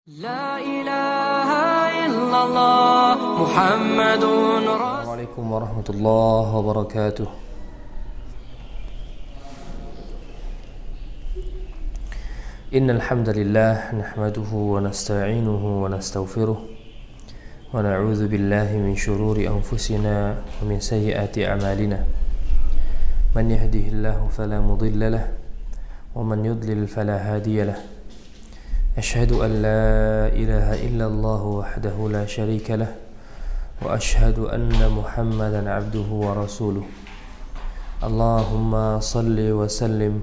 لا إله إلا الله محمد السلام عليكم ورحمة الله وبركاته. إن الحمد لله نحمده ونستعينه ونستغفره ونعوذ بالله من شرور أنفسنا ومن سيئات أعمالنا. من يهده الله فلا مضل له ومن يضلل فلا هادي له. أشهد أن لا إله إلا الله وحده لا شريك له وأشهد أن محمدا عبده ورسوله. اللهم صل وسلم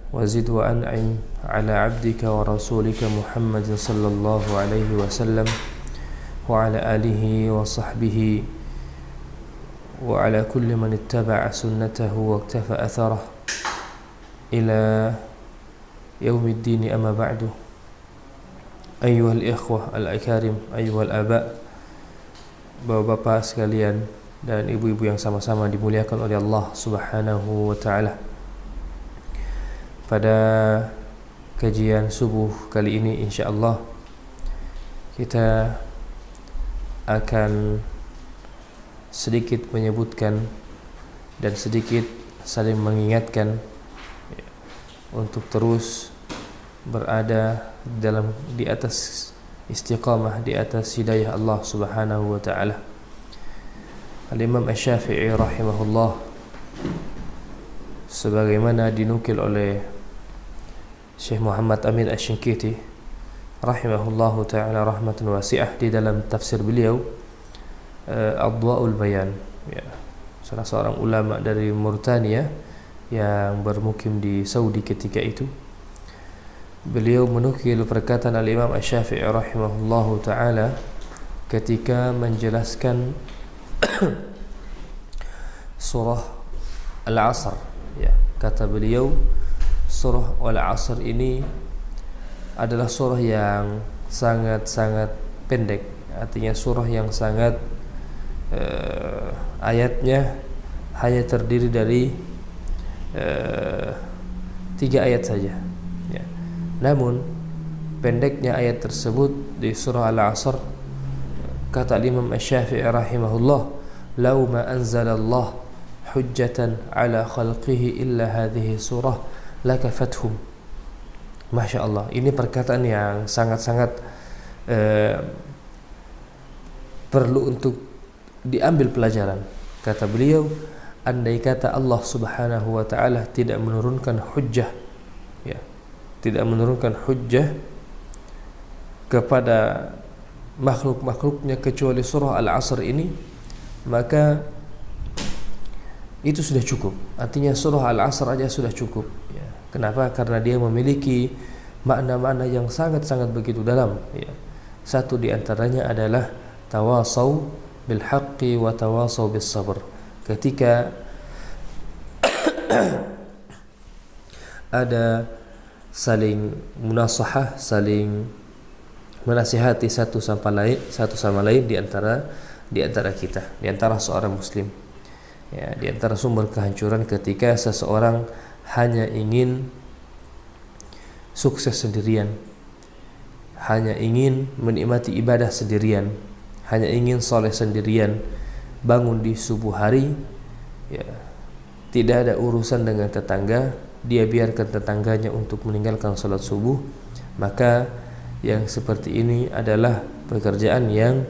وزد وأنعم على عبدك ورسولك محمد صلى الله عليه وسلم وعلى آله وصحبه وعلى كل من اتبع سنته واقتفى أثره إلى يوم الدين. أما بعد، أيها الإخوة الأكارم، أيها الآباء, bapak-bapak sekalian dan ibu-ibu yang sama-sama dimuliakan oleh Allah Subhanahu wa taala. Pada kajian subuh kali ini insyaallah kita akan sedikit menyebutkan dan sedikit saling mengingatkan untuk terus berada di atas istiqamah, di atas hidayah Allah Subhanahu wa taala. Al-Imam Asy-Syafi'i rahimahullah, sebagaimana dinukil oleh Syekh Muhammad Amin Asy-Syinkiti rahimahullahu taala rahmatan wasi'ah di dalam tafsir beliau Adwa'ul Bayan, ya, salah seorang ulama dari Mauritania yang bermukim di Saudi ketika itu. Beliau menukil perkataan Al-Imam Asy-Syafi'i rahimahullahu taala ketika menjelaskan surah Al-Asr, ya, kata beliau, surah Al-Asr ini adalah surah yang sangat-sangat pendek, artinya surah yang sangat ayatnya hanya terdiri dari 3 ayat saja, ya. Namun pendeknya ayat tersebut di surah Al-Asr, kata Imam Asy-Syafi'i rahimahullah, "Lau ma anzalallah hujjatan ala khalqihi illa hadhihi surah lakafathum." Masya Allah, ini perkataan yang sangat-sangat perlu untuk diambil pelajaran. Kata beliau, andai kata Allah Subhanahu wa taala tidak menurunkan hujjah, ya, tidak menurunkan hujjah kepada makhluk-makhluknya kecuali surah Al-Asr ini, maka itu sudah cukup. Artinya surah Al-Asr aja sudah cukup, ya. Kenapa? Karena dia memiliki makna-makna yang sangat-sangat begitu dalam, ya. Satu di antaranya adalah tawasau bil haqqi wa tawasau bis sabr. Ketika ada saling munasahah, saling menasihati satu sama lain di antara kita, di antara seorang muslim, ya, di antara sumber kehancuran ketika seseorang hanya ingin sukses sendirian, hanya ingin menikmati ibadah sendirian, hanya ingin soleh sendirian, bangun di subuh hari, ya, tidak ada urusan dengan tetangga, dia biarkan tetangganya untuk meninggalkan salat subuh, maka yang seperti ini adalah pekerjaan yang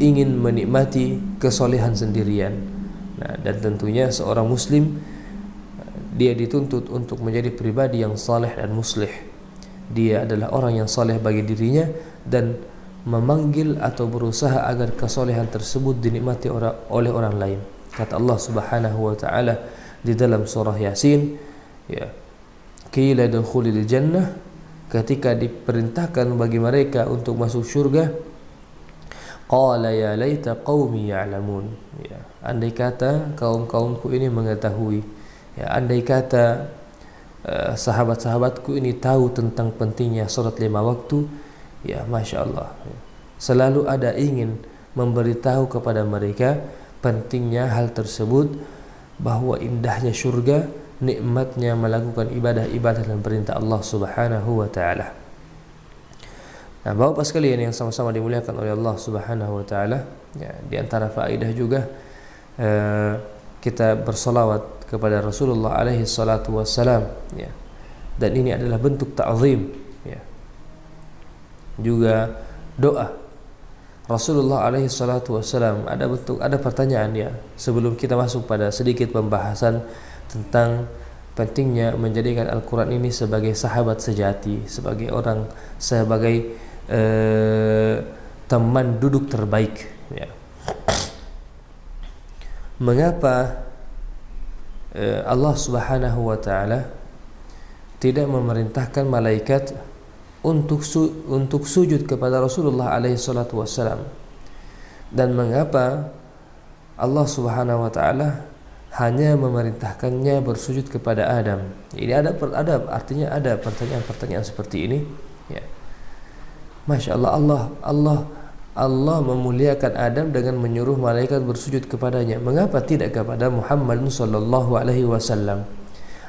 ingin menikmati kesolehan sendirian. Nah, dan tentunya seorang muslim dia dituntut untuk menjadi pribadi yang saleh dan muslih. Dia adalah orang yang saleh bagi dirinya dan memanggil atau berusaha agar kesolehan tersebut dinikmati oleh orang lain. Kata Allah Subhanahu wa taala di dalam surah Yasin, ya, qila dukhulil jannah, ketika diperintahkan bagi mereka untuk masuk surga, qala ya laita qaumi ya'lamun, ya, andai kata kaum-kaumku ini mengetahui, ya, andai kata sahabat-sahabatku ini tahu tentang pentingnya salat 5 waktu, ya, Masya Allah, ya. Selalu ada ingin memberitahu kepada mereka pentingnya hal tersebut, bahwa indahnya surga nikmatnya melakukan ibadah-ibadah dan perintah Allah Subhanahu wa taala. Nah, Bapak sekalian yang sama-sama dimuliakan oleh Allah Subhanahu wa taala, ya, di antara faedah juga kita bersolawat kepada Rasulullah alaihi salatu wassalam, ya. Dan ini adalah bentuk ta'zim, ya. Juga doa Rasulullah alaihi salatu wassalam. Ada pertanyaan, ya, sebelum kita masuk pada sedikit pembahasan tentang pentingnya menjadikan Al-Quran ini sebagai sahabat sejati, sebagai teman duduk terbaik, ya. Mengapa Allah Subhanahu wa taala tidak memerintahkan malaikat untuk sujud kepada Rasulullah alaihi salatu wassalam, dan mengapa Allah Subhanahu wa taala hanya memerintahkannya bersujud kepada Adam? Ini artinya ada pertanyaan-pertanyaan seperti ini, ya. Masya Allah, Allah memuliakan Adam dengan menyuruh malaikat bersujud kepadanya. Mengapa tidak kepada Muhammad sallallahu alaihi wasallam?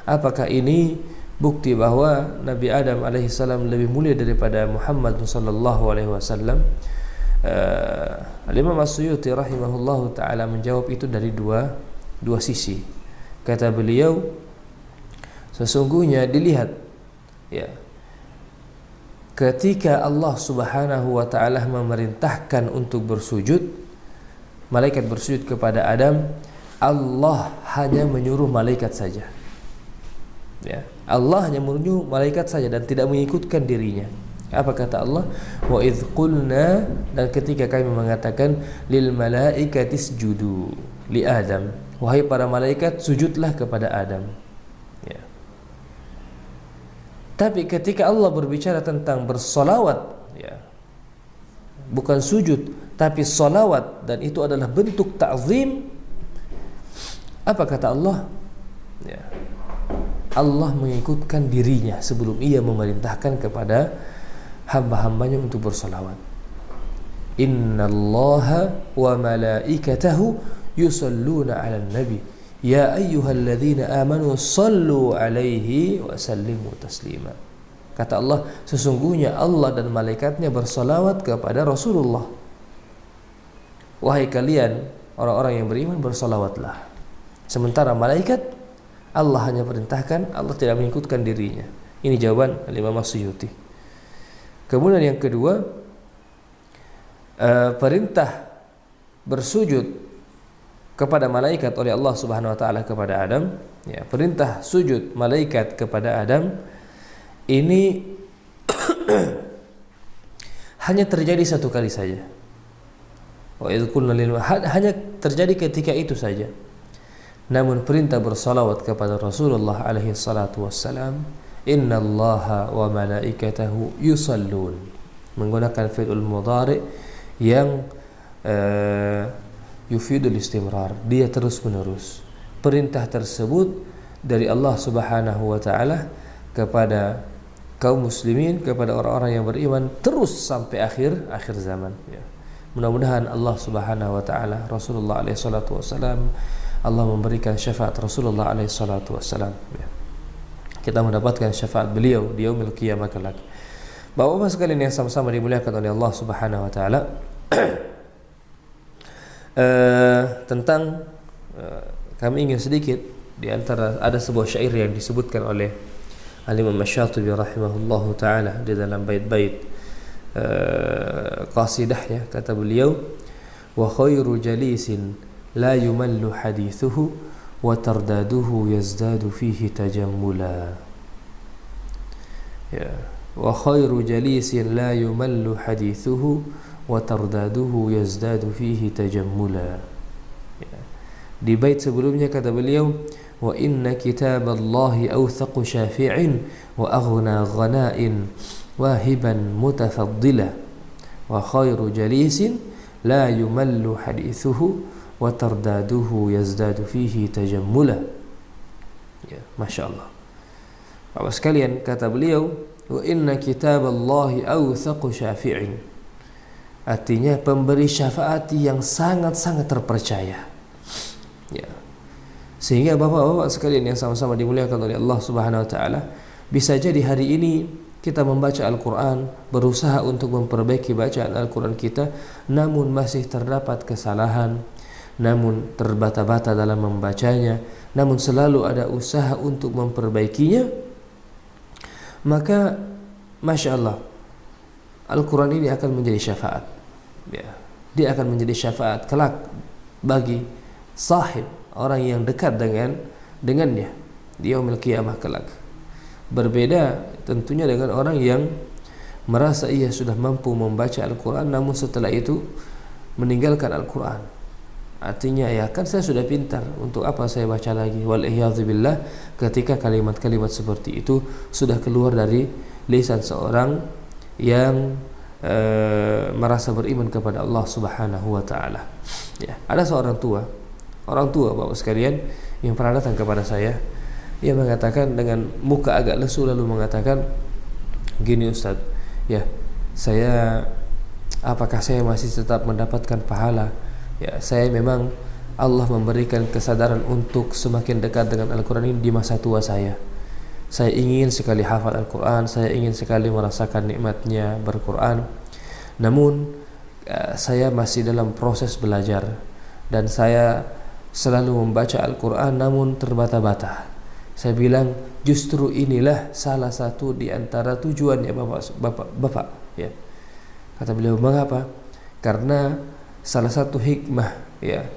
Apakah ini bukti bahwa Nabi Adam alaihi salam lebih mulia daripada Muhammad sallallahu alaihi wasallam? Al-Imam As-Suyuti rahimahullahu taala menjawab itu dari dua sisi. Kata beliau, sesungguhnya dilihat, ya, ketika Allah Subhanahu wa taala memerintahkan untuk bersujud, malaikat bersujud kepada Adam, Allah hanya menyuruh malaikat saja. Ya, Allah hanya menyuruh malaikat saja dan tidak mengikutkan dirinya. Apa kata Allah? Wa idz qulna, dan ketika kami mengatakan lil malaikati isjudu li Adam, wahai para malaikat, sujudlah kepada Adam. Ya. Tapi ketika Allah berbicara tentang bersolawat, ya, bukan sujud tapi solawat, dan itu adalah bentuk ta'zim, apa kata Allah? Ya, Allah mengikutkan dirinya sebelum ia memerintahkan kepada hamba-hambanya untuk bersolawat. Innallaha wa malaikatahu yusalluna 'alan nabi ya ayyuhalladzina amanu sallu alaihi wa sallimu taslima. Kata Allah, sesungguhnya Allah dan malaikatnya bersalawat kepada Rasulullah. Wahai kalian orang-orang yang beriman, bersalawatlah. Sementara malaikat, Allah hanya perintahkan, Allah tidak mengikutkan dirinya. Ini jawaban Imam As-Suyuti. Kemudian yang kedua, perintah bersujud kepada malaikat oleh Allah Subhanahu wa taala kepada Adam, ya, perintah sujud malaikat kepada Adam ini hanya terjadi satu kali saja. Wa idz qulna hanya terjadi ketika itu saja. Namun perintah bersalawat kepada Rasulullah alaihi salatu wassalam, innallaha wa malaikatahu yusallun, menggunakan fi'il mudhari yang yufidul istimrar, dia terus menerus. Perintah tersebut dari Allah Subhanahu wa taala kepada kaum muslimin, kepada orang-orang yang beriman, terus sampai akhir zaman, ya. Mudah-mudahan Allah Subhanahu wa taala, Rasulullah alaihi salatu wasallam, Allah memberikan syafaat Rasulullah alaihi salatu wasallam, ya. Kita mendapatkan syafaat beliau di yaumil qiyamah kelak. Bapak-bapak sekalian yang sama-sama dimuliakan oleh Allah Subhanahu wa taala, tentang kami ingin sedikit, di antara ada sebuah syair yang disebutkan oleh Al-Imam Asy-Syatibi rahimahullahu taala di dalam bait-bait qasidah, ya. Kata beliau, wa khairu jalisin la yumallu hadithuhu wa tardaduhu yazdadu fihi tajammula. Ya, wa khairu jalisin la yumallu hadithuhu wa tardaduhu yazdadu fihi tajammula. Ya. Di bait sebelumnya kata beliau, wa inna kitaballahi awthaqu syafi'in wa aghna ghana'in wahiban mutafaddila wa khairu jalisin la yumallu hadithuhu wa tardaduhu yazdadu fihi tajammula. Ya, Masya Allah. Bapak sekalian, kata beliau, wa inna kitaballahi awthaqu syafi'in, artinya pemberi syafaat yang sangat-sangat terpercaya, ya. Sehingga bapak-bapak sekalian yang sama-sama dimuliakan oleh Allah Subhanahu wa taala, bisa jadi hari ini kita membaca Al-Quran, berusaha untuk memperbaiki bacaan Al-Quran kita, namun masih terdapat kesalahan, namun terbata-bata dalam membacanya, namun selalu ada usaha untuk memperbaikinya, maka Masya Allah, Al-Quran ini akan menjadi syafaat. Ya, dia akan menjadi syafaat kelak bagi sahib, orang yang dekat dengannya di yaumil qiyamah kelak. Berbeda tentunya dengan orang yang merasa ia sudah mampu membaca Al-Quran, namun setelah itu meninggalkan Al-Quran. Artinya, ya kan saya sudah pintar, untuk apa saya baca lagi? Wal-iyadzubillah, ketika kalimat-kalimat seperti itu sudah keluar dari lisan seorang yang merasa beriman kepada Allah Subhanahu wa taala. Ya, ada seorang tua Bapak sekalian yang pernah datang kepada saya. Ia mengatakan dengan muka agak lesu, lalu mengatakan, gini Ustaz, ya apakah saya masih tetap mendapatkan pahala? Ya, saya memang Allah memberikan kesadaran untuk semakin dekat dengan Al-Quran ini di masa tua saya. Saya ingin sekali hafal Al-Quran, saya ingin sekali merasakan nikmatnya berquran. Namun saya masih dalam proses belajar, dan saya selalu membaca Al-Quran namun terbata-bata. Saya bilang, justru inilah salah satu di antara tujuannya Bapak, ya. Kata beliau, mengapa? Karena salah satu hikmah, ya,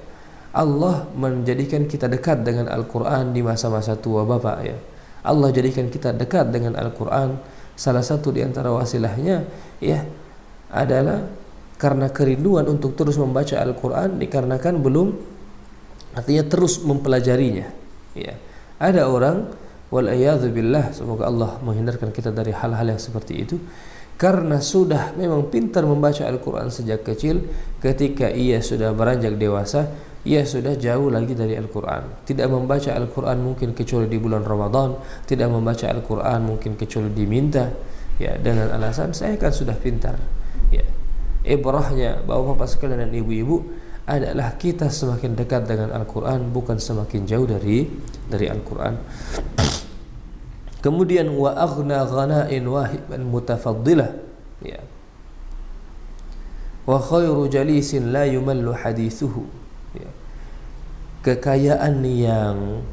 Allah menjadikan kita dekat dengan Al-Quran di masa-masa tua Bapak, ya. Allah jadikan kita dekat dengan Al-Quran. Salah satu di antara wasilahnya, ya, adalah karena kerinduan untuk terus membaca Al-Quran, dikarenakan artinya terus mempelajarinya, ya. Ada orang, wal-iyadzubillah, semoga Allah menghindarkan kita dari hal-hal yang seperti itu, karena sudah memang pintar membaca Al-Quran sejak kecil, ketika ia sudah beranjak dewasa, ia sudah jauh lagi dari Al-Quran. Tidak membaca Al-Quran mungkin kecuali di bulan Ramadan, tidak membaca Al-Quran mungkin kecuali diminta, ya, dengan alasan saya kan sudah pintar. Ya, ibrahnya bapak-bapak sekalian dan ibu-ibu adalah kita semakin dekat dengan Al-Quran, bukan semakin jauh dari Al-Quran. Kemudian wa aghna ghana'in wahiban mutafaddilah, ya, wa khairu jalisin la yumallu hadithuhu, ya. Kekayaan yang,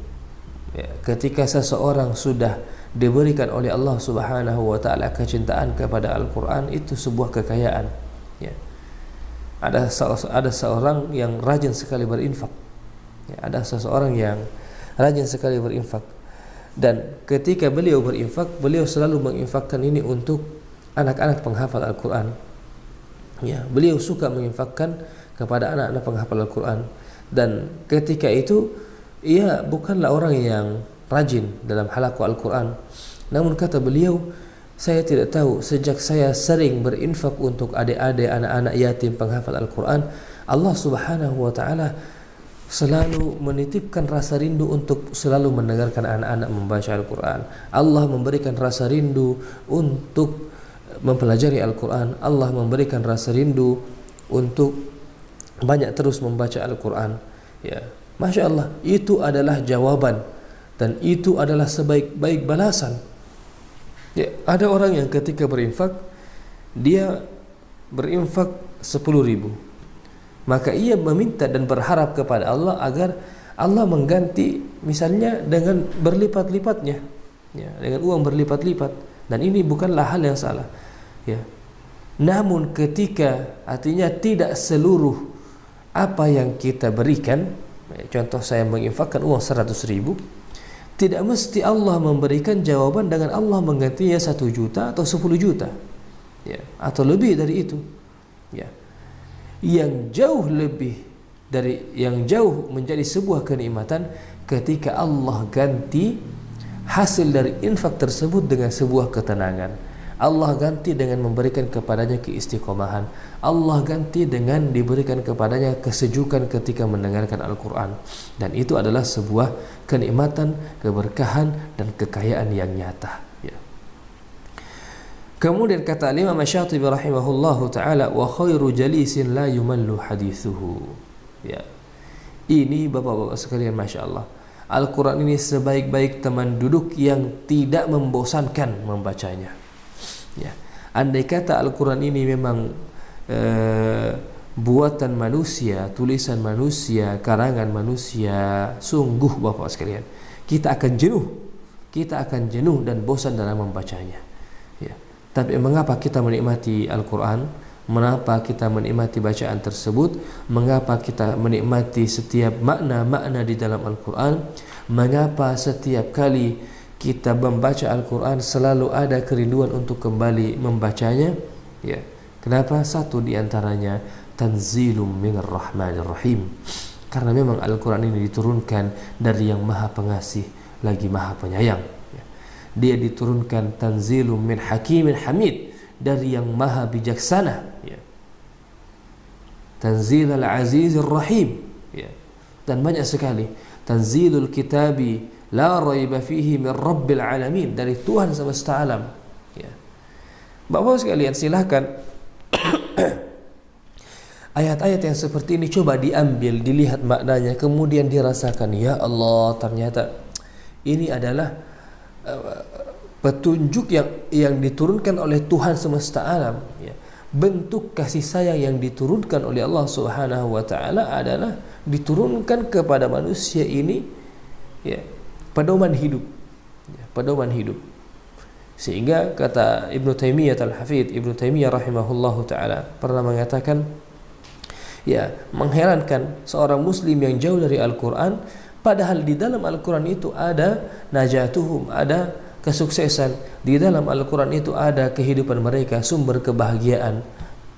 ya, ketika seseorang sudah diberikan oleh Allah Subhanahu wa taala kecintaan kepada Al-Quran, itu sebuah kekayaan, ya. Ada seorang yang rajin sekali berinfak, ya, ada seseorang yang rajin sekali berinfak, dan ketika beliau berinfak, beliau selalu menginfakkan ini untuk anak-anak penghafal Al-Quran, ya. Beliau suka menginfakkan kepada anak-anak penghafal Al-Quran, dan ketika itu ia bukanlah orang yang rajin dalam halaqah Al-Quran, namun kata beliau, saya tidak tahu, sejak saya sering berinfak untuk adik-adik, anak-anak yatim penghafal Al-Quran, Allah Subhanahu wa ta'ala selalu menitipkan rasa rindu untuk selalu mendengarkan anak-anak membaca Al-Quran. Allah memberikan rasa rindu untuk mempelajari Al-Quran. Allah memberikan rasa rindu untuk banyak terus membaca Al-Quran, ya. Masya Allah, itu adalah jawaban, dan itu adalah sebaik-baik balasan. Ya, ada orang yang ketika berinfak, dia berinfak 10.000, maka ia meminta dan berharap kepada Allah agar Allah mengganti misalnya dengan berlipat-lipatnya, ya, dengan uang berlipat-lipat, dan ini bukanlah hal yang salah, ya. Namun ketika, artinya tidak seluruh apa yang kita berikan, ya, contoh saya menginfakkan uang 100.000, tidak mesti Allah memberikan jawaban dengan Allah menggantinya 1 juta atau 10 juta, ya, atau lebih dari itu, ya. Yang jauh menjadi sebuah kenikmatan ketika Allah ganti hasil dari infak tersebut dengan sebuah ketenangan. Allah ganti dengan memberikan kepadanya keistiqomahan. Allah ganti dengan diberikan kepadanya kesejukan ketika mendengarkan Al-Quran. Dan itu adalah sebuah kenikmatan, keberkahan, dan kekayaan yang nyata, ya. Kemudian kata Imam Asy-Syatibi rahimahullahu ta'ala, wa khairu jalisin la yumallu hadithuhu, ya. Ini bapak-bapak sekalian, Masya Allah, Al-Quran ini sebaik-baik teman duduk yang tidak membosankan membacanya. Ya. Andai kata Al-Quran ini memang buatan manusia, tulisan manusia, karangan manusia, sungguh Bapak sekalian, kita akan jenuh dan bosan dalam membacanya. Ya. Tapi mengapa kita menikmati Al-Quran? Mengapa kita menikmati bacaan tersebut? Mengapa kita menikmati setiap makna-makna di dalam Al-Quran? Mengapa setiap kali kita membaca Al-Quran selalu ada kerinduan untuk kembali membacanya? Ya. Kenapa? Satu di antaranya tanzilum minar rahmanir rahim. Karena memang Al-Quran ini diturunkan dari yang maha pengasih lagi maha penyayang. Ya. Dia diturunkan tanzilum min hakimin hamid, dari yang maha bijaksana. Ya. Tanzil al-azizir rahim. Ya. Dan banyak sekali. Tanzilul kitabi la raiba fihi min rabbil alamin, dari Tuhan semesta alam. Ya. Bapak sekalian, silahkan ayat-ayat yang seperti ini coba diambil, dilihat maknanya, kemudian dirasakan, ya Allah, ternyata ini adalah petunjuk yang diturunkan oleh Tuhan semesta alam. Ya. Bentuk kasih sayang yang diturunkan oleh Allah Subhanahu wa taala adalah diturunkan kepada manusia ini, ya, pedoman hidup. Ya, pedoman hidup. Sehingga kata Ibnu Taimiyah Al-Hafidz, Ibnu Taimiyah rahimahullahu taala pernah mengatakan, ya, mengherankan seorang muslim yang jauh dari Al-Quran, padahal di dalam Al-Quran itu ada najatuhum, ada kesuksesan. Di dalam Al-Quran itu ada kehidupan mereka, sumber kebahagiaan.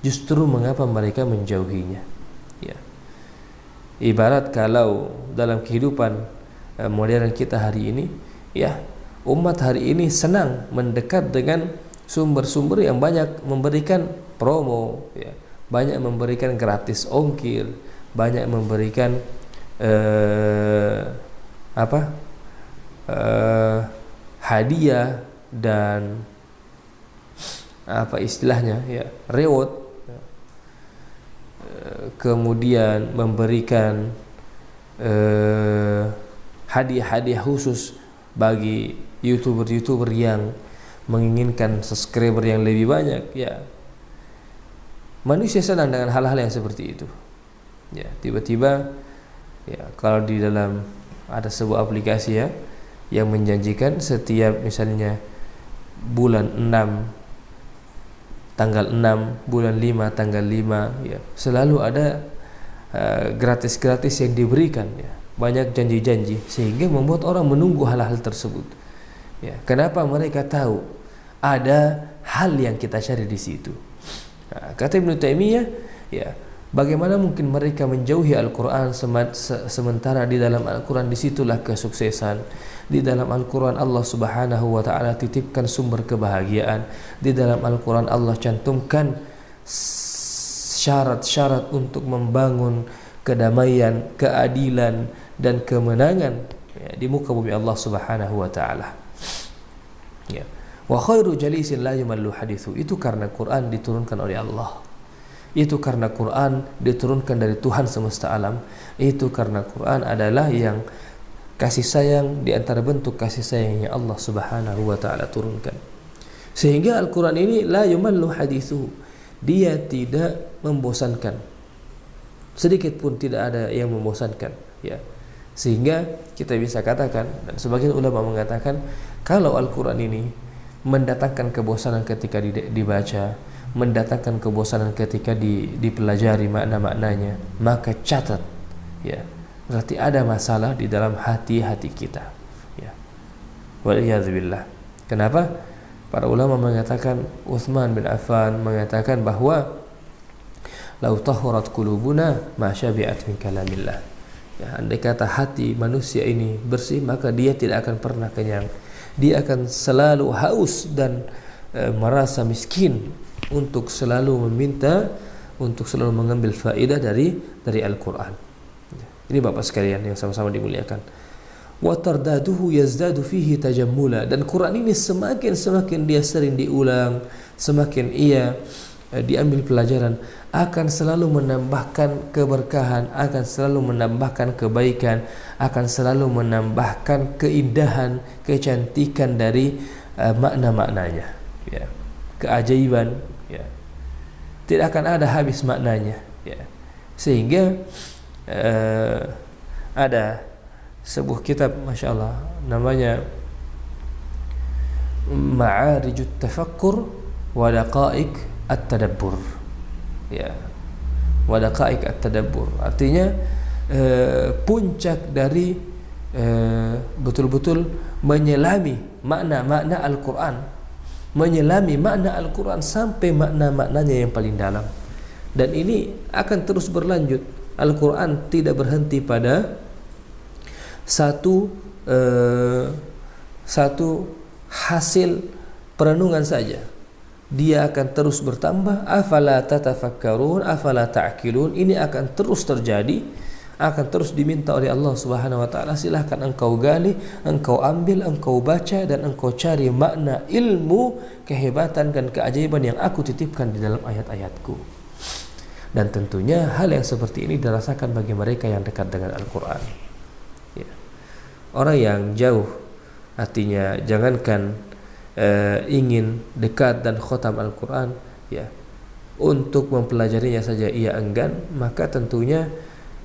Justru mengapa mereka menjauhinya? Ya. Ibarat kalau dalam kehidupan modern kita hari ini, ya, umat hari ini senang mendekat dengan sumber-sumber yang banyak memberikan promo, ya, banyak memberikan gratis ongkir, banyak memberikan hadiah dan apa istilahnya, ya, reward, kemudian memberikan hadiah-hadiah khusus bagi YouTuber yang menginginkan subscriber yang lebih banyak. Ya, manusia senang dengan hal-hal yang seperti itu. Ya, tiba-tiba, ya, kalau di dalam ada sebuah aplikasi, ya, yang menjanjikan setiap misalnya bulan 6 tanggal 6, bulan 5 tanggal 5, ya, selalu ada gratis-gratis yang diberikan, ya. Banyak janji-janji sehingga membuat orang menunggu hal-hal tersebut. Ya, kenapa? Mereka tahu ada hal yang kita cari di situ. Nah, kata Ibnu Taimiyah, ya, bagaimana mungkin mereka menjauhi Al-Quran sementara di dalam Al-Quran disitulah kesuksesan. Di dalam Al-Quran Allah Subhanahu wa ta'ala titipkan sumber kebahagiaan. Di dalam Al-Quran Allah cantumkan syarat-syarat untuk membangun kedamaian, keadilan, dan kemenangan, ya, di muka bumi Allah Subhanahu wa ta'ala. Ya. Wa khairu jalisin la yumallu hadithu. Itu karena Quran diturunkan oleh Allah. Itu karena Quran diturunkan dari Tuhan semesta alam. Itu karena Quran adalah yang kasih sayang, di antara bentuk kasih sayangnya Allah Subhanahu wa ta'ala turunkan. Sehingga Al-Quran ini la yumallu hadithu, dia tidak membosankan, sedikit pun tidak ada yang membosankan, ya. Sehingga kita bisa katakan, dan sebagian ulama mengatakan, kalau Al-Quran ini mendatangkan kebosanan ketika dibaca, mendatangkan kebosanan ketika dipelajari makna-maknanya, maka catat, ya, berarti ada masalah di dalam hati-hati kita, ya. Waliyadzubillah. Kenapa? Para ulama mengatakan, Utsman bin Affan mengatakan bahwa lau tahurat qulubuna ma syabi'at min kalamillah. Ya, andai kata hati manusia ini bersih, maka dia tidak akan pernah kenyang. Dia akan selalu haus dan merasa miskin untuk selalu meminta, untuk selalu mengambil faedah dari Al-Quran. Ini Bapak sekalian yang sama-sama dimuliakan. Wa tardaduhu yazdadu fihi tajammula. Dan Quran ini semakin dia sering diulang, semakin ia diambil pelajaran, akan selalu menambahkan keberkahan, akan selalu menambahkan kebaikan, akan selalu menambahkan keindahan, kecantikan dari makna-maknanya, ya. Keajaiban, ya. Tidak akan ada habis maknanya, ya. Sehingga ada sebuah kitab, masya Allah, namanya Ma'arijut Tafakkur wa Daqa'iq At-Tadabbur, ya. Wa Daqa'iq At-Tadabbur artinya puncak dari betul-betul menyelami makna-makna Al-Quran, menyelami makna Al-Quran sampai makna-maknanya yang paling dalam. Dan ini akan terus berlanjut. Al-Quran tidak berhenti pada satu hasil perenungan saja. Dia akan terus bertambah. Afala tatafakkarun, afala ta'qilun. Ini akan terus terjadi, akan terus diminta oleh Allah Subhanahu wa taala, silahkan engkau gali, engkau ambil, engkau baca, dan engkau cari makna, ilmu, kehebatan dan keajaiban yang aku titipkan di dalam ayat-ayatku. Dan tentunya hal yang seperti ini dirasakan bagi mereka yang dekat dengan Al-Quran, ya. Orang yang jauh, artinya jangankan ingin dekat dan khotam Al-Quran, ya, untuk mempelajarinya saja ia enggan, maka tentunya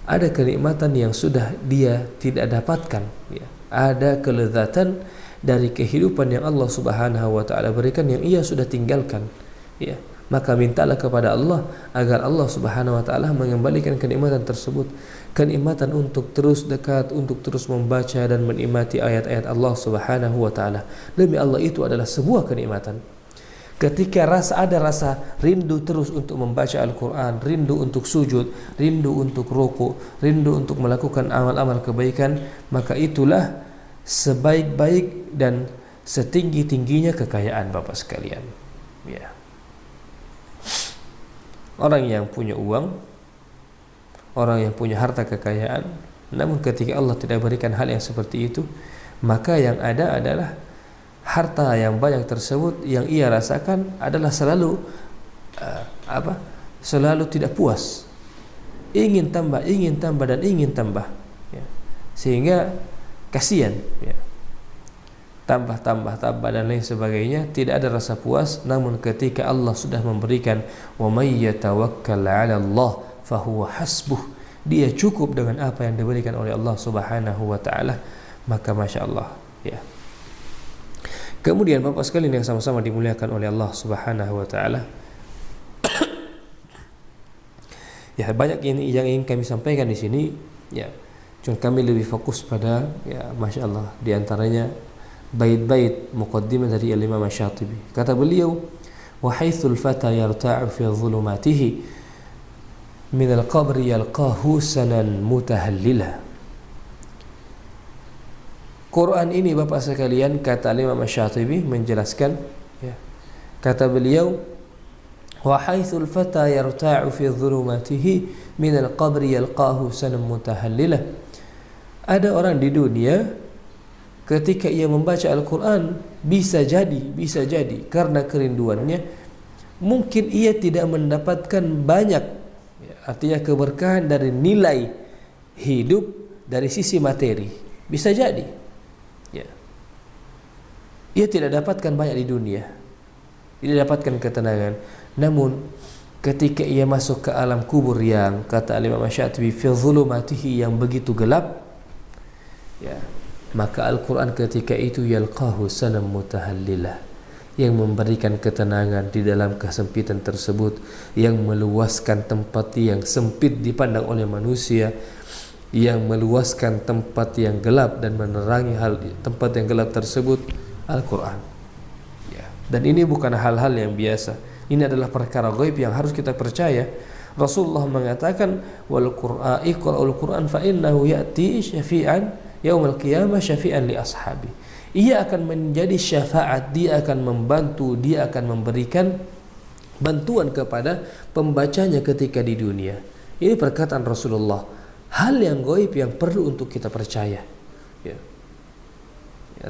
ada kenikmatan yang sudah dia tidak dapatkan, ya. Ada kelezatan dari kehidupan yang Allah Subhanahu wa taala berikan yang ia sudah tinggalkan, ya. Maka mintalah kepada Allah agar Allah Subhanahu wa taala mengembalikan kenikmatan tersebut, kenikmatan untuk terus dekat, untuk terus membaca dan menikmati ayat-ayat Allah Subhanahu wa taala. Demi Allah, itu adalah sebuah kenikmatan. Ketika ada rasa rindu terus untuk membaca Al-Quran, rindu untuk sujud, rindu untuk ruku, rindu untuk melakukan amal-amal kebaikan, maka itulah sebaik-baik dan setinggi-tingginya kekayaan Bapak sekalian, ya. Orang yang punya uang, orang yang punya harta kekayaan, namun ketika Allah tidak berikan hal yang seperti itu, maka yang ada adalah harta yang banyak tersebut yang ia rasakan adalah selalu selalu tidak puas, ingin tambah dan ingin tambah, ya. Sehingga kasihan, ya. Tambah dan lain sebagainya, tidak ada rasa puas. Namun ketika Allah sudah memberikan, wa may yatawakkal 'ala Allah fahuwa hasbuh, dia cukup dengan apa yang diberikan oleh Allah Subhanahu wa taala, maka masya Allah, ya. Kemudian Bapak sekalian yang sama-sama dimuliakan oleh Allah Subhanahu wa taala, ya, banyak ini yang ingin kami sampaikan di sini, ya. Cuma kami lebih fokus pada, ya, masya Allah, diantaranya bait-bait muqaddimah dari Imam Asy-Syatibi. Kata beliau, wa haitsul fata yarta'u fi dhulumatihi min al-qabri yalqahu sanan mutahallila. Quran ini Bapak sekalian, kata Imam Asy-Syatibi menjelaskan, ya. Kata beliau, wa haitsul fata yarta'u fi dhulumatihi min al-qabri yalqahu sanan mutahallila. Ada orang di dunia ketika ia membaca Al-Quran, bisa jadi karena kerinduannya, mungkin ia tidak mendapatkan banyak, ya, artinya keberkahan dari nilai hidup dari sisi materi, bisa jadi, ya. Ia tidak dapatkan banyak di dunia, tidak dapatkan ketenangan, namun ketika ia masuk ke alam kubur yang kata Imam Asy-Syatibi fi dhulumatihi, yang begitu gelap, ya, maka Al-Quran ketika itu yalqahu sanam mutahallilah, yang memberikan ketenangan di dalam kesempitan tersebut, yang meluaskan tempat yang sempit dipandang oleh manusia, yang meluaskan tempat yang gelap dan menerangi tempat yang gelap tersebut, Al-Quran, ya. Dan ini bukan hal-hal yang biasa, ini adalah perkara gaib yang harus kita percaya. Rasulullah mengatakan, wal Qur'an iqra'ul Qur'an fa innahu ya'ti syafi'an yaumul qiyamah syafi'an li ashabi. Ia akan menjadi syafaat, dia akan membantu, dia akan memberikan bantuan kepada pembacanya ketika di dunia. Ini perkataan Rasulullah, hal yang gaib yang perlu untuk kita percaya, ya.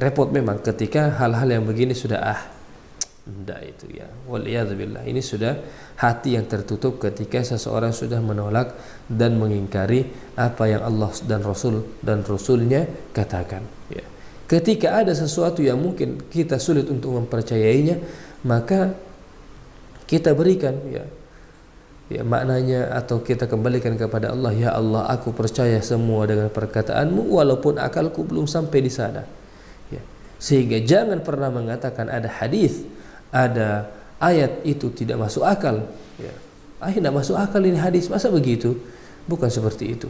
Repot memang ketika hal-hal yang begini sudah Tidak itu ya. Waliyadzubillah. Ini sudah hati yang tertutup ketika seseorang sudah menolak dan mengingkari apa yang Allah dan Rasulnya katakan. Ya. Ketika ada sesuatu yang mungkin kita sulit untuk mempercayainya, maka kita berikan ya maknanya, atau kita kembalikan kepada Allah. Ya Allah, aku percaya semua dengan perkataanmu walaupun akalku belum sampai di sana. Ya. Sehingga jangan pernah mengatakan ada hadis, ada ayat itu tidak masuk akal. Ya. Tidak masuk akal ini hadis, masa begitu? Bukan seperti itu.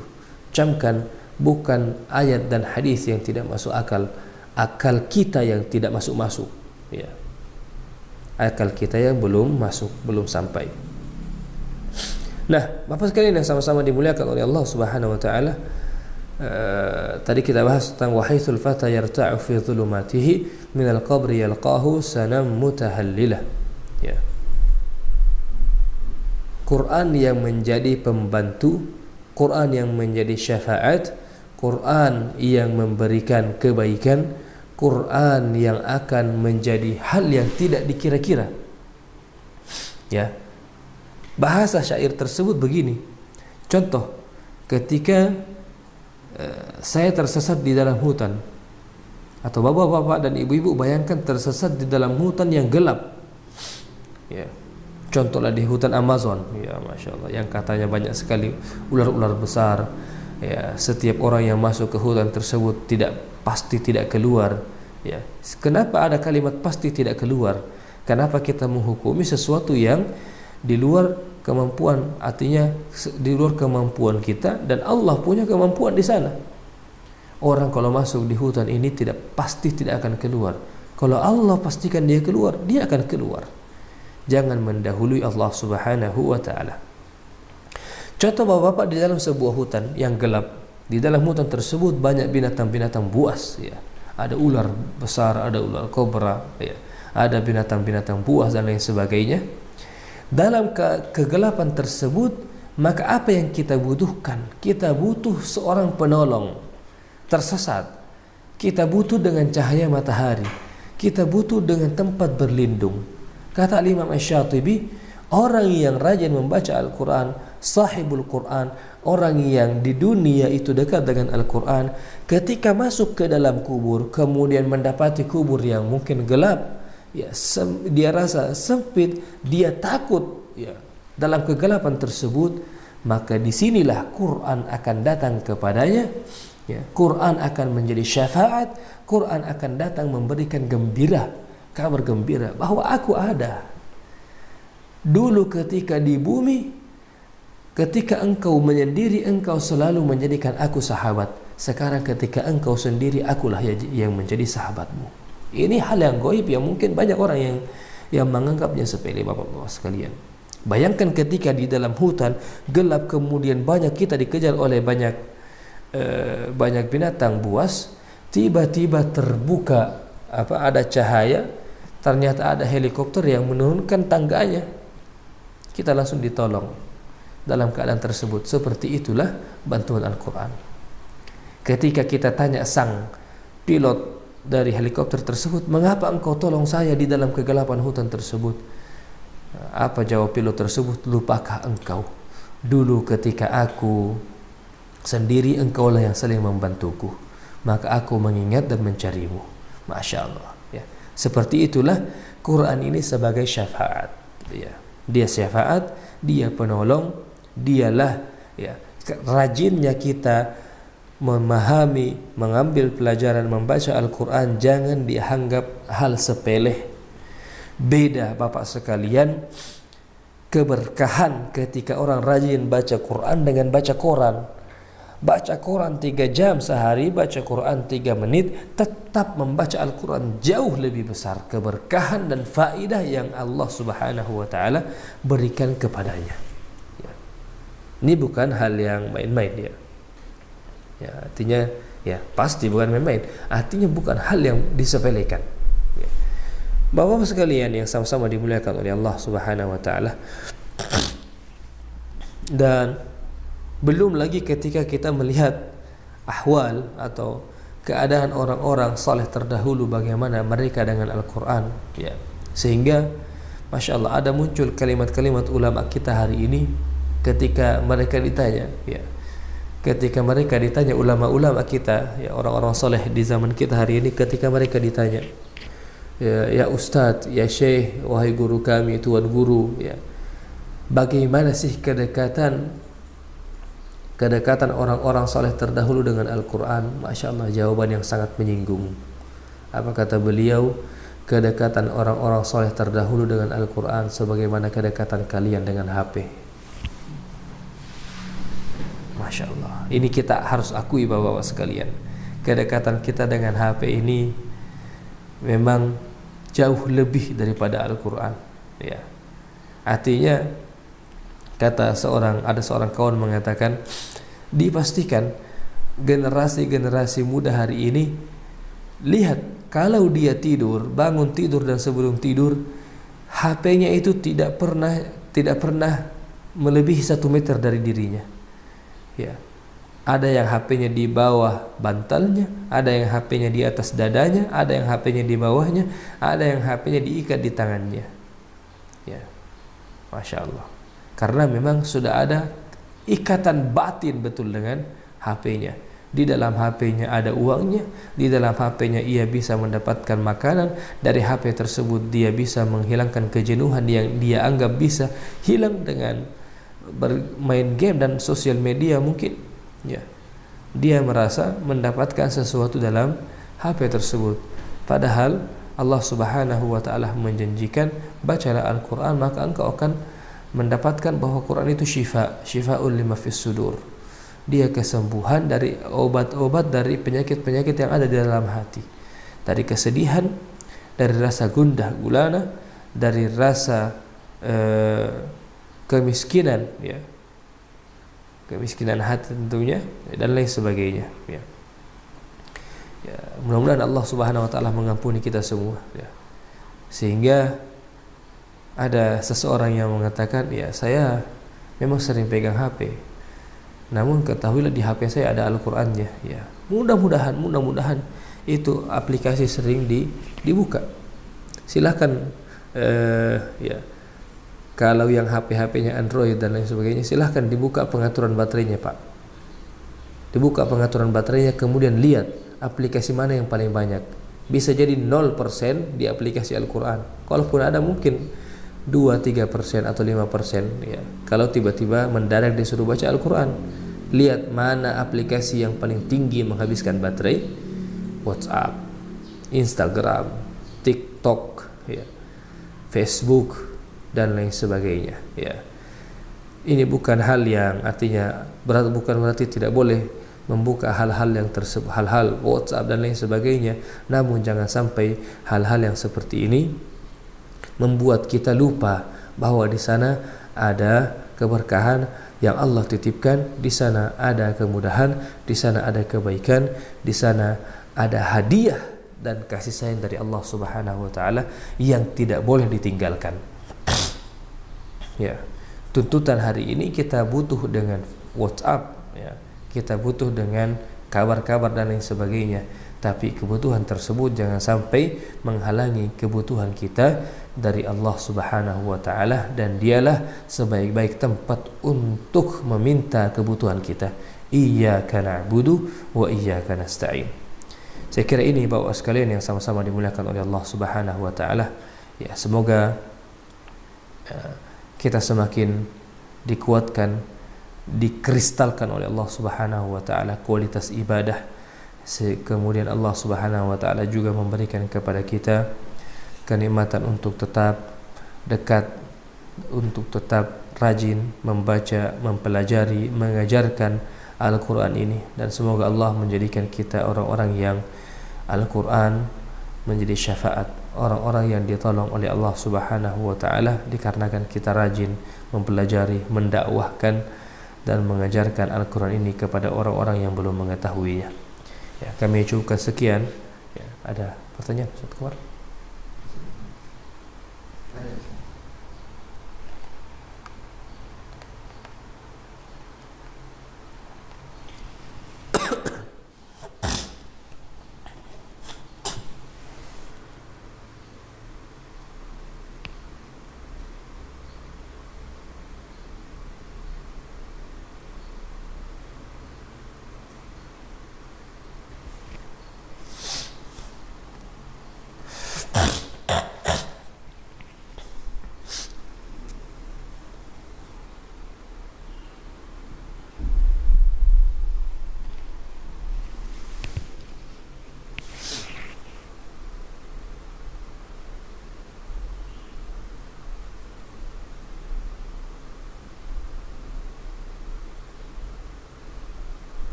Camkan, bukan ayat dan hadis yang tidak masuk akal, akal kita yang tidak masuk-masuk. Ya. Akal kita yang belum masuk, belum sampai. Nah, Bapak sekalian yang sama-sama dimuliakan oleh Allah Subhanahu wa taala, tadi kita bahas tentang wahaitsul fata yarta'u fi dhulumatihi min al-qabri yalqahu sanam mutahallilah. Ya. Quran yang menjadi pembantu, Quran yang menjadi syafaat, Quran yang memberikan kebaikan, Quran yang akan menjadi hal yang tidak dikira-kira. Ya. Bahasa syair tersebut begini. Contoh, ketika saya tersesat di dalam hutan, atau bapak-bapak dan ibu-ibu bayangkan tersesat di dalam hutan yang gelap. Ya. Contohlah di hutan Amazon, ya Masya Allah, yang katanya banyak sekali ular-ular besar. Ya, setiap orang yang masuk ke hutan tersebut pasti tidak keluar. Ya. Kenapa ada kalimat pasti tidak keluar? Kenapa kita menghukumi sesuatu yang di luar kemampuan, artinya di luar kemampuan kita, dan Allah punya kemampuan di sana. Orang kalau masuk di hutan ini pasti tidak akan keluar. Kalau Allah pastikan dia keluar, dia akan keluar. Jangan mendahului Allah Subhanahu wa taala. Contoh bapak-bapak, di dalam sebuah hutan yang gelap, di dalam hutan tersebut banyak binatang-binatang buas, ya. Ada ular besar, ada ular kobra, ya. Ada binatang-binatang buas dan lain sebagainya. Dalam kegelapan tersebut, maka apa yang kita butuhkan? Kita butuh seorang penolong. Tersesat, kita butuh dengan cahaya matahari, kita butuh dengan tempat berlindung. Kata Imam Asy-Syatibi, orang yang rajin membaca Al-Quran, sahibul Quran, orang yang di dunia itu dekat dengan Al-Quran, ketika masuk ke dalam kubur, kemudian mendapati kubur yang mungkin gelap, ya, dia rasa sempit, dia takut, ya, dalam kegelapan tersebut, maka disinilah Quran akan datang kepadanya. Ya, Quran akan menjadi syafaat, Quran akan datang memberikan gembira, kabar gembira bahwa aku ada. Dulu ketika di bumi, ketika engkau menyendiri, engkau selalu menjadikan aku sahabat. Sekarang ketika engkau sendiri, akulah yang menjadi sahabatmu. Ini hal yang gaib yang mungkin banyak orang yang menganggapnya sepele, bapak-bapak sekalian. Bayangkan ketika di dalam hutan gelap, kemudian kita dikejar oleh banyak binatang buas, tiba-tiba terbuka ada cahaya, ternyata ada helikopter yang menurunkan tangganya, kita langsung ditolong dalam keadaan tersebut. Seperti itulah bantuan Al-Quran. Ketika kita tanya sang pilot dari helikopter tersebut, mengapa engkau tolong saya di dalam kegelapan hutan tersebut? Apa jawab pilot tersebut? Lupakah engkau dulu ketika aku sendiri, engkaulah yang saling membantuku, maka aku mengingat dan mencarimu. Masya Allah, ya. Seperti itulah Quran ini sebagai syafaat, ya. Dia syafaat, dia penolong, dialah, ya, rajinnya kita memahami, mengambil pelajaran, membaca Al-Quran jangan dianggap hal sepele. Beda bapak sekalian keberkahan ketika orang rajin baca Quran dengan baca koran. Baca Quran 3 jam sehari, baca Quran 3 menit, tetap membaca Al-Quran jauh lebih besar keberkahan dan faidah yang Allah Subhanahu wa taala berikan kepadanya. Ya. Ini bukan hal yang main-main, ya. Ya, artinya ya pasti bukan main-main. Artinya bukan hal yang disepelekan. Ya. Bapak-bapak sekalian yang sama-sama dimuliakan oleh Allah Subhanahu wa taala. Dan belum lagi ketika kita melihat ahwal atau keadaan orang-orang saleh terdahulu, bagaimana mereka dengan Al-Quran, ya. Sehingga Masya Allah ada muncul kalimat-kalimat ulama kita hari ini ketika mereka ditanya, ya, ketika mereka ditanya ulama-ulama kita, ya, orang-orang soleh di zaman kita hari ini, ketika mereka ditanya, ya Ustadz, ya Syekh, wahai guru kami, tuan guru, ya, bagaimana sih kedekatan orang-orang soleh terdahulu dengan Al-Quran? Masya Allah, jawaban yang sangat menyinggung. Apa kata beliau? Kedekatan orang-orang soleh terdahulu dengan Al-Quran sebagaimana kedekatan kalian dengan HP. Masya Allah, ini kita harus akui bapak-bapak sekalian, kedekatan kita dengan HP ini memang jauh lebih daripada Al-Quran, ya. Artinya ada seorang kawan mengatakan, dipastikan generasi muda hari ini, lihat kalau dia tidur, bangun tidur dan sebelum tidur, HP-nya itu tidak pernah melebihi 1 meter dari dirinya. Ya. Ada yang HP-nya di bawah bantalnya, ada yang HP-nya di atas dadanya, ada yang HP-nya di bawahnya, ada yang HP-nya diikat di tangannya. Ya. Masya Allah. Karena memang sudah ada ikatan batin betul dengan HP-nya. Di dalam HP-nya ada uangnya, di dalam HP-nya ia bisa mendapatkan makanan, dari HP tersebut dia bisa menghilangkan kejenuhan yang dia anggap bisa hilang dengan bermain game dan sosial media mungkin, ya. Dia merasa mendapatkan sesuatu dalam HP tersebut, padahal Allah Subhanahu wa taala menjanjikan, bacalah Al-Qur'an maka engkau akan mendapatkan bahwa Quran itu syifaa'un lima fis sudur. Dia kesembuhan dari obat-obat dari penyakit-penyakit yang ada di dalam hati, dari kesedihan, dari rasa gundah gulana, dari rasa kemiskinan, ya, kemiskinan hati tentunya, dan lain sebagainya, ya. Ya, mudah-mudahan Allah Subhanahu wa taala mengampuni kita semua, ya. Sehingga ada seseorang yang mengatakan, ya saya memang sering pegang HP, namun ketahuilah di HP saya ada Al-Qur'annya, ya. Mudah-mudahan itu aplikasi sering dibuka. Silahkan ya, kalau yang HP-nya Android dan lain sebagainya, silahkan dibuka pengaturan baterainya, Pak. Dibuka pengaturan baterainya, kemudian lihat aplikasi mana yang paling banyak. Bisa jadi 0% di aplikasi Al-Qur'an. Kalaupun ada mungkin 2-3% atau 5%, ya. Kalau tiba-tiba mendadak disuruh baca Al-Qur'an, lihat mana aplikasi yang paling tinggi menghabiskan baterai. WhatsApp, Instagram, TikTok, ya, Facebook dan lain sebagainya, ya. Ini bukan hal yang artinya bukan berarti tidak boleh membuka hal-hal yang tersebut, hal-hal WhatsApp dan lain sebagainya. Namun jangan sampai hal-hal yang seperti ini membuat kita lupa bahwa di sana ada keberkahan yang Allah titipkan, di sana ada kemudahan, di sana ada kebaikan, di sana ada hadiah dan kasih sayang dari Allah Subhanahu wa taala yang tidak boleh ditinggalkan. Ya, tuntutan hari ini kita butuh dengan WhatsApp, ya. Kita butuh dengan kabar-kabar dan lain sebagainya. Tapi kebutuhan tersebut jangan sampai menghalangi kebutuhan kita dari Allah Subhanahu wa taala, dan dialah sebaik-baik tempat untuk meminta kebutuhan kita. Iyyaka na'budu wa iyyaka nasta'in. Saya kira ini Bapak sekalian yang sama-sama dimuliakan oleh Allah Subhanahu wa taala. Ya, semoga kita semakin dikuatkan, dikristalkan oleh Allah Subhanahu wa taala kualitas ibadah. Kemudian Allah Subhanahu wa taala juga memberikan kepada kita kenikmatan untuk tetap dekat, untuk tetap rajin membaca, mempelajari, mengajarkan Al-Quran ini. Dan semoga Allah menjadikan kita orang-orang yang Al-Quran menjadi syafaat, orang-orang yang ditolong oleh Allah Subhanahu wa taala dikarenakan kita rajin mempelajari, mendakwahkan dan mengajarkan Al-Quran ini kepada orang-orang yang belum mengetahuinya. Ya, kami cukupkan sekian. Ya, ada pertanyaan Ustaz Kumar?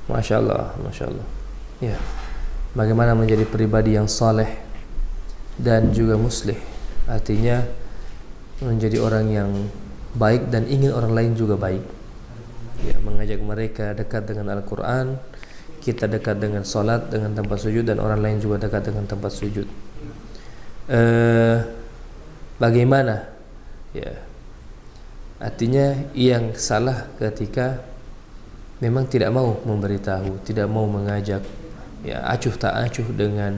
Masya Allah, Masya Allah. Ya, bagaimana menjadi pribadi yang saleh dan juga muslih, artinya menjadi orang yang baik dan ingin orang lain juga baik. Ya, mengajak mereka dekat dengan Al-Quran, kita dekat dengan salat, dengan tempat sujud, dan orang lain juga dekat dengan tempat sujud. Bagaimana? Ya, artinya yang salah ketika memang tidak mau memberitahu, tidak mau mengajak, ya, acuh tak acuh dengan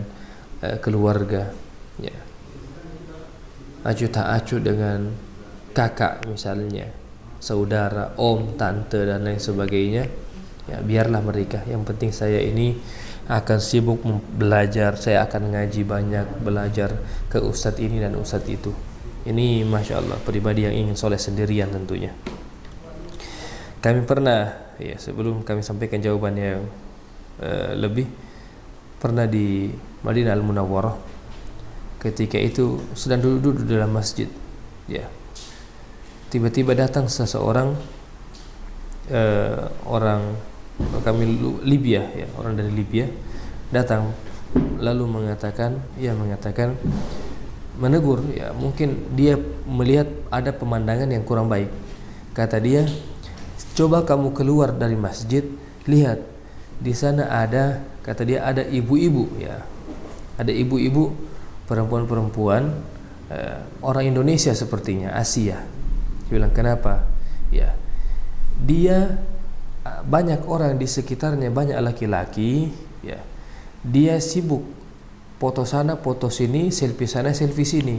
keluarga, ya, acuh tak acuh dengan kakak misalnya, saudara, om, tante, dan lain sebagainya. Ya, biarlah mereka, yang penting saya ini akan sibuk belajar, saya akan ngaji banyak, belajar ke ustadz ini dan ustadz itu. Ini Masya Allah pribadi yang ingin soleh sendirian tentunya. Kami pernah, ya, sebelum kami sampaikan jawaban yang lebih, pernah di Madinah Al-Munawwarah. Ketika itu sedang duduk di dalam masjid, ya, tiba-tiba datang seseorang, orang kami Libya, ya, orang dari Libya datang, lalu mengatakan menegur, ya, mungkin dia melihat ada pemandangan yang kurang baik. Kata dia, coba kamu keluar dari masjid, lihat di sana ada, kata dia, ada ibu-ibu, ya, ada ibu-ibu, perempuan-perempuan, orang Indonesia sepertinya, Asia. Dia bilang, kenapa? Ya, dia banyak orang di sekitarnya, banyak laki-laki, ya, dia sibuk foto sana, foto sini, selfie sana, selfie sini.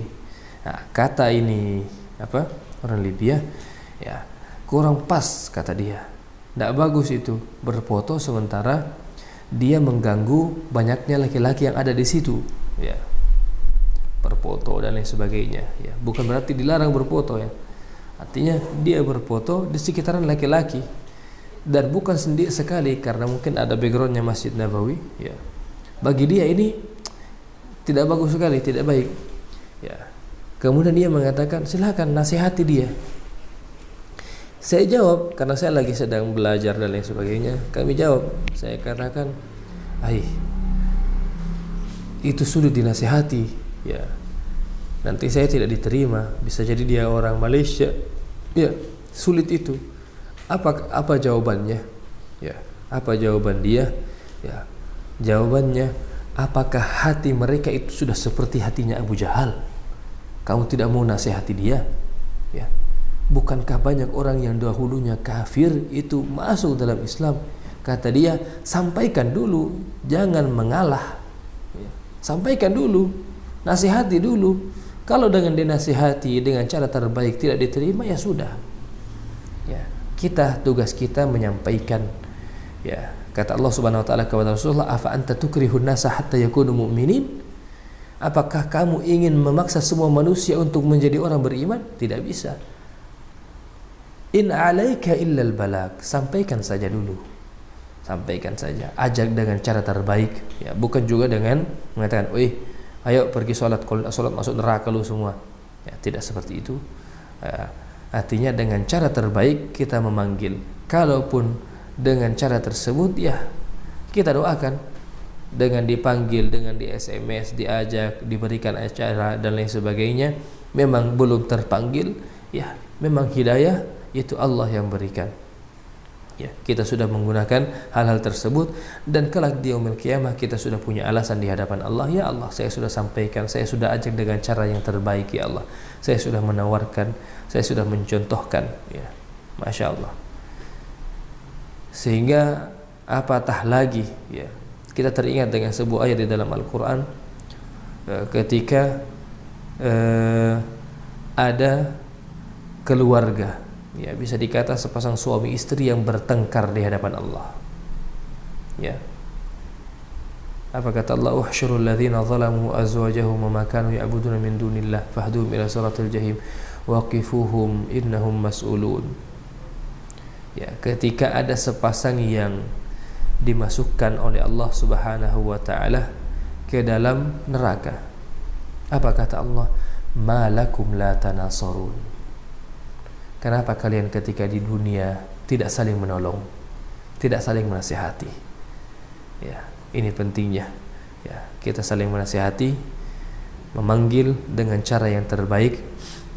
Nah, kata ini orang Libya, ya, kurang pas, kata dia. Tidak bagus itu berfoto sementara dia mengganggu banyaknya laki-laki yang ada di situ, ya, berfoto dan lain sebagainya. Ya, bukan berarti dilarang berfoto, ya. Artinya dia berfoto di sekitaran laki-laki dan bukan sendiri sekali, karena mungkin ada backgroundnya Masjid Nabawi. Ya, bagi dia ini tidak bagus sekali, tidak baik. Ya, kemudian dia mengatakan, silakan nasihati dia. Saya jawab, karena saya lagi sedang belajar dan lain sebagainya. Kami jawab, saya katakan, itu sudah dinasihati, ya, nanti saya tidak diterima, bisa jadi dia orang Malaysia, ya, sulit itu. Apa jawabannya? Ya, apa jawaban dia? Ya, jawabannya, apakah hati mereka itu sudah seperti hatinya Abu Jahal? Kamu tidak mau nasihati dia? Ya, bukankah banyak orang yang dahulunya kafir itu masuk dalam Islam? Kata dia, sampaikan dulu, jangan mengalah. Ya, sampaikan dulu, nasihati dulu. Kalau dengan dinasihati dengan cara terbaik tidak diterima, ya sudah. Ya, tugas kita menyampaikan. Ya, kata Allah Subhanahu wa taala kepada Rasulullah, afa anta tukrihun nasa hatta yakunu mu'minin? Apakah kamu ingin memaksa semua manusia untuk menjadi orang beriman? Tidak bisa. In 'alaika illal balag, sampaikan saja dulu. Sampaikan saja, ajak dengan cara terbaik, ya, bukan juga dengan mengatakan, ayo pergi sholat, kalau tidak sholat masuk neraka lu semua. Ya, tidak seperti itu. Artinya dengan cara terbaik kita memanggil. Kalaupun dengan cara tersebut, ya, kita doakan. Dengan dipanggil, dengan di SMS, diajak, diberikan acara dan lain sebagainya, memang belum terpanggil, ya, memang hidayah itu Allah yang berikan. Ya, kita sudah menggunakan hal-hal tersebut, dan kelak di yaumil qiyamah kita sudah punya alasan di hadapan Allah. Ya Allah, saya sudah sampaikan, saya sudah ajak dengan cara yang terbaik, ya Allah. Saya sudah menawarkan, saya sudah mencontohkan, ya. Masya Allah. Sehingga apatah lagi, ya, kita teringat dengan sebuah ayat di dalam Al-Quran, ketika ada keluarga, ya, bisa dikata sepasang suami istri yang bertengkar di hadapan Allah. Ya, apa kata Allah, uhsyurul ladzina zalamu azwajahum wa ma kanu ya'buduna min dunillah fahdhum ila siratil jahim waqifuhum innahum mas'ulun. Ya, ketika ada sepasang yang dimasukkan oleh Allah Subhanahu wa taala ke dalam neraka, apa kata Allah? Malakum la tanasarun. Kenapa kalian ketika di dunia tidak saling menolong, tidak saling menasihati. Ya, ini pentingnya. Ya, kita saling menasihati, memanggil dengan cara yang terbaik,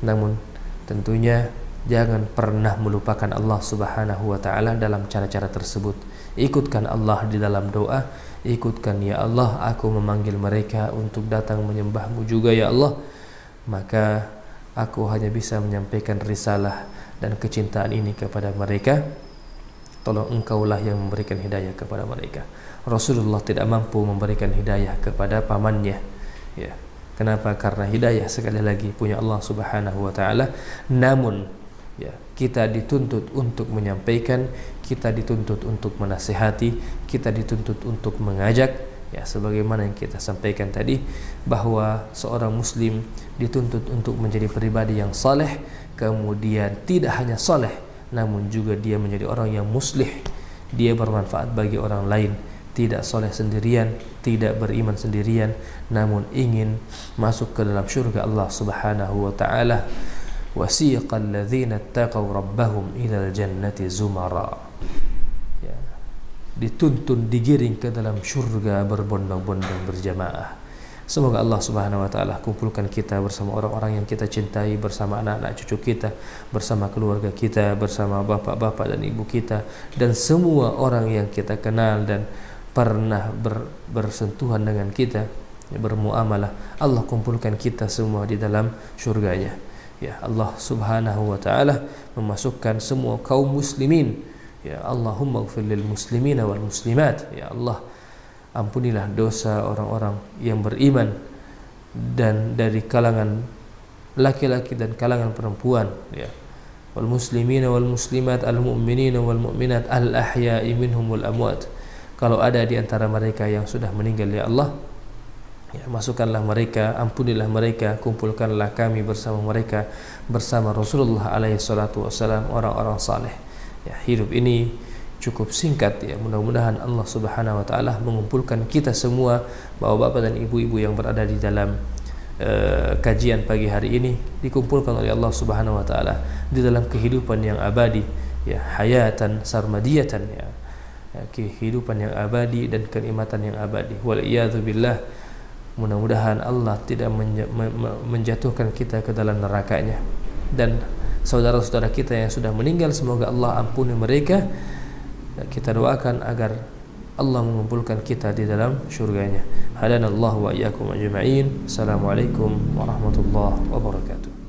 namun tentunya jangan pernah melupakan Allah Subhanahu wa taala dalam cara-cara tersebut. Ikutkan Allah di dalam doa, ikutkan, ya Allah, aku memanggil mereka untuk datang menyembahmu juga ya Allah, maka aku hanya bisa menyampaikan risalah dan kecintaan ini kepada mereka. Tolong engkaulah yang memberikan hidayah kepada mereka. Rasulullah tidak mampu memberikan hidayah kepada pamannya. Ya. Kenapa? Karena hidayah sekali lagi punya Allah Subhanahu wa taala. Namun ya, kita dituntut untuk menyampaikan, kita dituntut untuk menasihati, kita dituntut untuk mengajak, ya, sebagaimana yang kita sampaikan tadi, bahwa seorang muslim dituntut untuk menjadi pribadi yang saleh, kemudian tidak hanya saleh, namun juga dia menjadi orang yang muslih, dia bermanfaat bagi orang lain, tidak soleh sendirian, tidak beriman sendirian, namun ingin masuk ke dalam syurga Allah Subhanahu wa taala. Wasiqal ladzina taqaw rabbahum ilal jannati zumara. Ya. Dituntun, digiring ke dalam syurga berbondong-bondong berjamaah. Semoga Allah Subhanahu wa taala kumpulkan kita bersama orang-orang yang kita cintai, bersama anak-anak cucu kita, bersama keluarga kita, bersama bapak-bapak dan ibu kita, dan semua orang yang kita kenal dan pernah bersentuhan dengan kita, bermuamalah. Allah kumpulkan kita semua di dalam syurganya. Ya, Allah Subhanahu wa taala memasukkan semua kaum muslimin. Ya, Allahumma ighfir lil muslimina wal muslimat. Ya Allah, ampunilah dosa orang-orang yang beriman dan dari kalangan laki-laki dan kalangan perempuan, ya. Wal muslimina wal muslimat, al mu'minina wal mu'minat, al ahya'i minhum wal amwat. Kalau ada di antara mereka yang sudah meninggal, ya Allah, ya, masukkanlah mereka, ampunilah mereka, kumpulkanlah kami bersama mereka, bersama Rasulullah alaihi salatu wassalam, orang-orang saleh. Ya, hidup ini cukup singkat, ya. Mudah-mudahan Allah Subhanahu wa taala mengumpulkan kita semua, bapak-bapak dan ibu-ibu yang berada di dalam kajian pagi hari ini, dikumpulkan oleh Allah Subhanahu wa taala di dalam kehidupan yang abadi, ya, hayatan sarmadiyatan, ya, kehidupan yang abadi dan kenikmatan yang abadi. Wal iyadzu billah. Mudah-mudahan Allah tidak menjatuhkan kita ke dalam nerakanya. Dan saudara-saudara kita yang sudah meninggal, semoga Allah ampuni mereka. Kita doakan agar Allah mengumpulkan kita di dalam syurganya. Hadanallahu wa iyyakum ajma'in. Assalamualaikum warahmatullahi wabarakatuh.